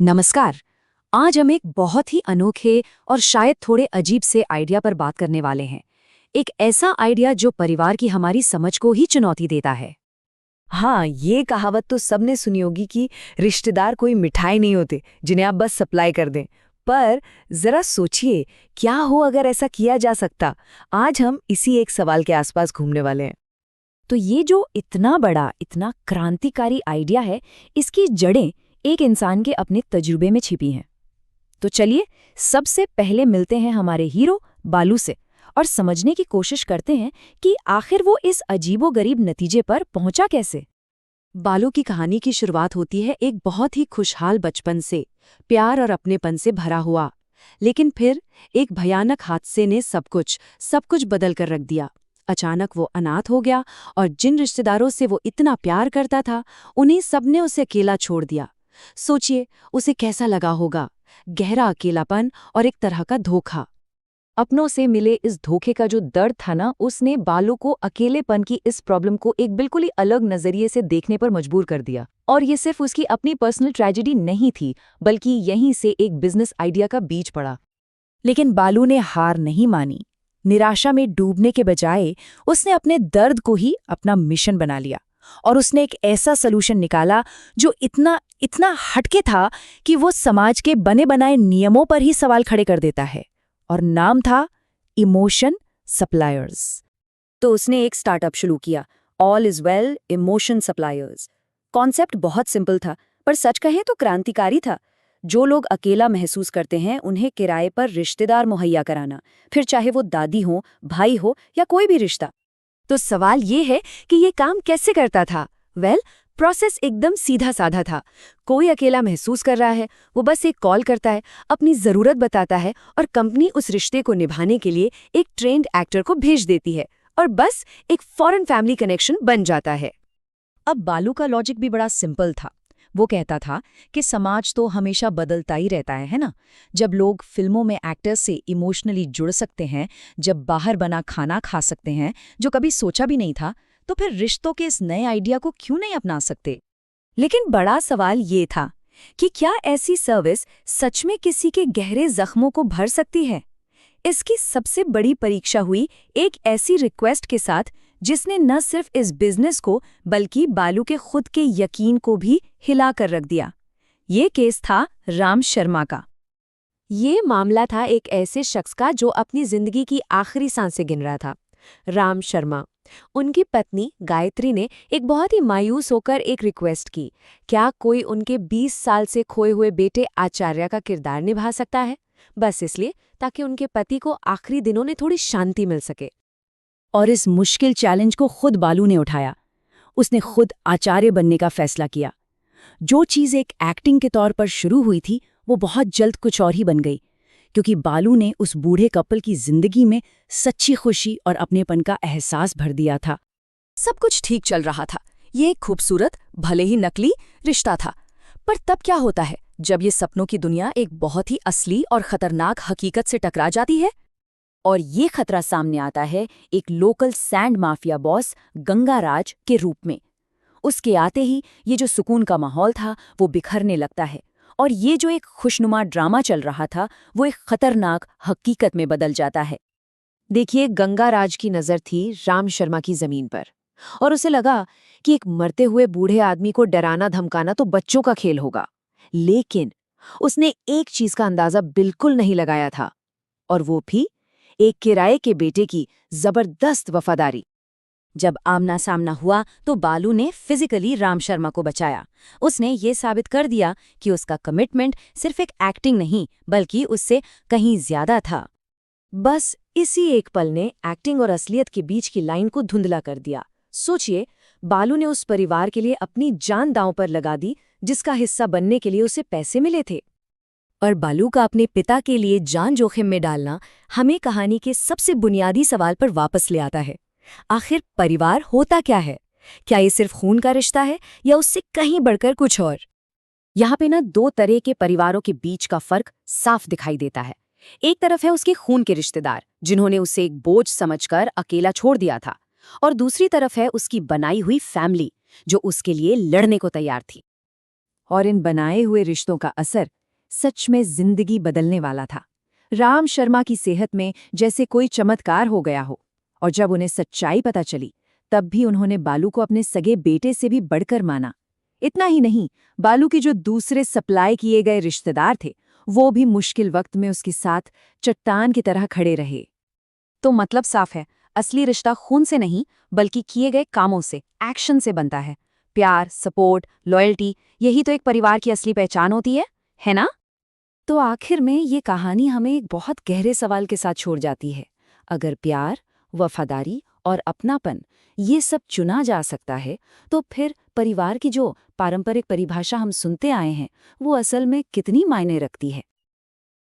नमस्कार। आज हम एक बहुत ही अनोखे और शायद थोड़े अजीब से आइडिया पर बात करने वाले हैं। एक ऐसा आइडिया जो परिवार की हमारी समझ को ही चुनौती देता है। हाँ, ये कहावत तो सबने सुनी होगी कि रिश्तेदार कोई मिठाई नहीं होते जिन्हें आप बस सप्लाई कर दें। पर जरा सोचिए, क्या हो अगर ऐसा किया जा सकता। आज हम इसी एक सवाल के आसपास घूमने वाले हैं। तो ये जो इतना बड़ा, इतना क्रांतिकारी आइडिया है, इसकी जड़ें एक इंसान के अपने तजुर्बे में छिपी हैं। तो चलिए, सबसे पहले मिलते हैं हमारे हीरो बालू से और समझने की कोशिश करते हैं कि आखिर वो इस अजीबोगरीब नतीजे पर पहुंचा कैसे। बालू की कहानी की शुरुआत होती है एक बहुत ही खुशहाल बचपन से, प्यार और अपनेपन से भरा हुआ। लेकिन फिर एक भयानक हादसे ने सब कुछ बदल कर रख दिया। अचानक वो अनाथ हो गया और जिन रिश्तेदारों से वो इतना प्यार करता था, उन्हें सबने उसे अकेला छोड़ दिया। सोचिए, उसे कैसा लगा होगा। गहरा अकेलापन और एक तरह का धोखा। अपनों से मिले इस धोखे का जो दर्द था ना, उसने बालू को अकेलेपन की इस प्रॉब्लम को एक बिल्कुल ही अलग नजरिए से देखने पर मजबूर कर दिया। और ये सिर्फ उसकी अपनी पर्सनल ट्रेजेडी नहीं थी, बल्कि यहीं से एक बिजनेस आइडिया का बीज पड़ा। लेकिन बालू ने हार नहीं मानी। निराशा में डूबने के बजाय उसने अपने दर्द को ही अपना मिशन बना लिया और उसने एक ऐसा सलूशन निकाला जो इतना इतना हटके था कि वो समाज के बने बनाए नियमों पर ही सवाल खड़े कर देता है। और नाम था इमोशन सप्लायर्स। तो उसने एक स्टार्टअप शुरू किया, all is well emotion suppliers. Concept बहुत सिंपल था, पर सच कहें तो क्रांतिकारी था। जो लोग अकेला महसूस करते हैं, उन्हें किराए पर रिश्तेदार मुहैया कराना, फिर चाहे वो दादी हो, भाई हो या कोई भी रिश्ता। तो सवाल ये है कि ये काम कैसे करता था? प्रोसेस एकदम सीधा साधा था। कोई अकेला महसूस कर रहा है, वो बस एक कॉल करता है, अपनी ज़रूरत बताता है और कंपनी उस रिश्ते को निभाने के लिए एक ट्रेन्ड एक्टर को भेज देती है और बस एक फॉरेन फैमिली कनेक्शन बन जाता है। अब बालू का लॉजिक भी बड़ा सिंपल था। वो कहता था कि समाज तो हमेशा बदलता ही रहता है ना? जब लोग फिल्मों में एक्टर्स से इमोशनली जुड़ सकते हैं, जब बाहर बना खाना खा सकते हैं जो कभी सोचा भी नहीं था, तो फिर रिश्तों के इस नए आइडिया को क्यों नहीं अपना सकते? लेकिन बड़ा सवाल ये था कि क्या ऐसी सर्विस सच में किसी के गहरे जख्मों को भर सकती है? इसकी सबसे बड़ी परीक्षा हुई एक ऐसी रिक्वेस्ट के साथ जिसने न सिर्फ इस बिजनेस को बल्कि बालू के खुद के यकीन को भी हिला कर रख दिया। ये केस था राम शर्मा का। ये मामला था एक ऐसे शख्स का जो अपनी जिंदगी की आखिरी सांसें गिन रहा था। राम शर्मा। उनकी पत्नी गायत्री ने एक बहुत ही मायूस होकर एक रिक्वेस्ट की। क्या कोई उनके 20 साल से खोए हुए बेटे आचार्य का किरदार निभा सकता है? बस इसलिए ताकि उनके पति को आखिरी दिनों में थोड़ी शांति मिल सके। और इस मुश्किल चैलेंज को खुद बालू ने उठाया। उसने खुद आचार्य बनने का फैसला किया। जो चीज़ एक एक्टिंग के तौर पर शुरू हुई थी, वो बहुत जल्द कुछ और ही बन गई, क्योंकि बालू ने उस बूढ़े कपल की जिंदगी में सच्ची खुशी और अपनेपन का एहसास भर दिया था। सब कुछ ठीक चल रहा था। ये एक खूबसूरत, भले ही नकली रिश्ता था। पर तब क्या होता है जब ये सपनों की दुनिया एक बहुत ही असली और खतरनाक हकीकत से टकरा जाती है? और ये खतरा सामने आता है एक local sand mafia boss Gangaraj के रूप में। उसके आते ही ये जो सुकून का माहौल था, वो बिखरने लगता है और ये जो एक खुशनुमा ड्रामा चल रहा था, वो एक खतरनाक हकीकत में बदल जाता है। देखिए, गंगाराज की नज़र थी राम शर्मा की ज़मीन पर और उसे लगा कि एक मरते हुए बूढ़े आदमी को डराना धमकाना तो बच्चों का खेल होगा। लेकिन उसने एक चीज़ का अंदाज़ा बिल्कुल नहीं लगाया था, और वो भी एक किराए के बेटे की जबरदस्त वफादारी। जब आमना सामना हुआ तो बालू ने फिजिकली राम शर्मा को बचाया। उसने ये साबित कर दिया कि उसका कमिटमेंट सिर्फ एक एक्टिंग नहीं, बल्कि उससे कहीं ज्यादा था। बस इसी एक पल ने एक्टिंग और असलियत के बीच की लाइन को धुंधला कर दिया। सोचिए, बालू ने उस परिवार के लिए अपनी जान दांव पर लगा दी जिसका हिस्सा बनने के लिए उसे पैसे मिले थे। और बालू का अपने पिता के लिए जान जोखिम में डालना हमें कहानी के सबसे बुनियादी सवाल पर वापस ले आता है। आखिर परिवार होता क्या है? क्या ये सिर्फ खून का रिश्ता है या उससे कहीं बढ़कर कुछ और? यहाँ पे ना दो तरह के परिवारों के बीच का फर्क साफ दिखाई देता है। एक तरफ है उसके खून के रिश्तेदार, जिन्होंने उसे एक बोझ समझकर अकेला छोड़ दिया था, और दूसरी तरफ है उसकी बनाई हुई फैमिली, जो उसके लिए लड़ने को तैयार थी। और इन बनाए हुए रिश्तों का असर सच में जिंदगी बदलने वाला था। राम शर्मा की सेहत में जैसे कोई चमत्कार हो गया हो, और जब उन्हें सच्चाई पता चली तब भी उन्होंने बालू को अपने सगे बेटे से भी बढ़कर माना। इतना ही नहीं, बालू के जो दूसरे सप्लाई किए गए रिश्तेदार थे वो भी मुश्किल वक्त में उसके साथ चट्टान की तरह खड़े रहे। तो मतलब साफ है, असली रिश्ता खून से नहीं बल्कि किए गए कामों से, एक्शन से बनता है। प्यार, सपोर्ट, लॉयल्टी, यही तो एक परिवार की असली पहचान होती है ना? तो आखिर में ये कहानी हमें एक बहुत गहरे सवाल के साथ छोड़ जाती है। अगर प्यार, वफादारी और अपनापन ये सब चुना जा सकता है, तो फिर परिवार की जो पारंपरिक परिभाषा हम सुनते आए हैं वो असल में कितनी मायने रखती है?